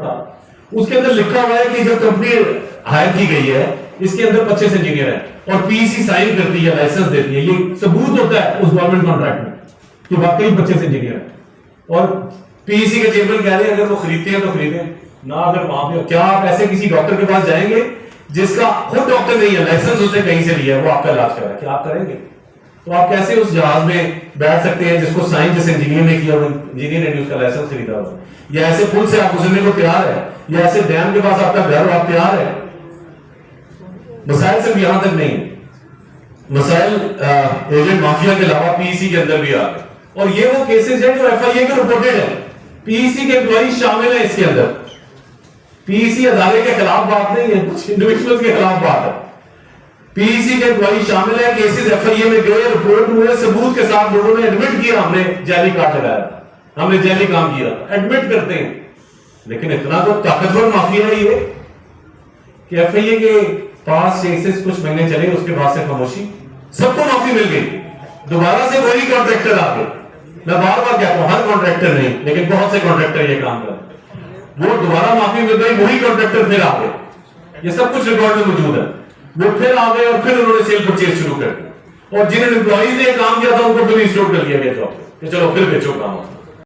تھا. اس کے اندر لکھا ہوا ہے کہ جب کمپنی ہائر کی گئی ہے اس کے اندر 25 انجینئر ہیں اور پی سی سائن کرتی ہے, لائسنس دیتی ہے, یہ ثبوت ہوتا ہے اس گورنمنٹ کانٹریکٹ میں کہ واقعی 25 انجینئر ہیں. اور پی سی کے چیئرمین کہہ رہے ہیں اگر وہ خریدتے ہیں تو خریدیں نہ, اگر وہاں پہ کیا آپ ایسے کسی ڈاکٹر کے پاس جائیں گے جس کا خود ڈاکٹر نہیں ہے, لائسنس اس نے کہیں سے لیا ہے, وہ آپ کا علاج کرا ہے, کیا آپ کریں گے؟ تو آپ کیسے اس جہاز میں بیٹھ سکتے ہیں جس کو سائن جس انجینئر نے کیا, انجینئر نے اس کا لائسنس خریدا ہوا, یا ایسے پل سے آپ گزرنے کو تیار ہے, یا ایسے ڈیم کے پاس آپ کا گھر آپ تیار ہے؟ مسائل صرف یہاں تک نہیں ہے, مسائل ایجنٹ مافیا کے علاوہ پی سی کے اندر بھی آ گئے. اور یہ وہ کیسز ہیں جو ایف آئی اے کے رپورٹڈ ہیں, پی سی کے امپلائی شامل ہیں اس کے اندر. پی سی ادارے کے خلاف بات نہیں ہے, کچھ انڈیویجولز کے خلاف بات ہے. پی سی کے امپلائی شامل ہیں, کیسز ایف آئی اے میں گئے, رپورٹ ہوئے, ثبوت کے ساتھ لوگوں نے ایڈمٹ کیا ہم نے جعلی کارڈ لگایا, ہم نے جعلی کام کیا, ایڈمٹ کرتے ہیں. لیکن اتنا تو طاقتور مافیا ہے یہ کہ ایف آئی اے کے پاس کیسز کچھ مہینے چلے, اس کے بعد سے خاموشی, سب کو معافی مل گئی, دوبارہ سے وہی کانٹریکٹر آ گئے. میں بار بار کہتا ہوں ہر کانٹریکٹر نہیں لیکن بہت سے کانٹریکٹر یہ کام کرتے ہیں, وہ دوبارہ معافی مل گئی, وہی کانٹریکٹر پھر آ گئے, یہ سب کچھ ریکارڈ میں موجود ہے. وہ پھر آ گئے اور پھر انہوں نے سیل پرچیز شروع کر دی, اور جن امپلائیز نے کام کیا تھا ان کو پھر ریسٹور کر لیا گیا جاب پہ کہ چلو پھر بیچو کام.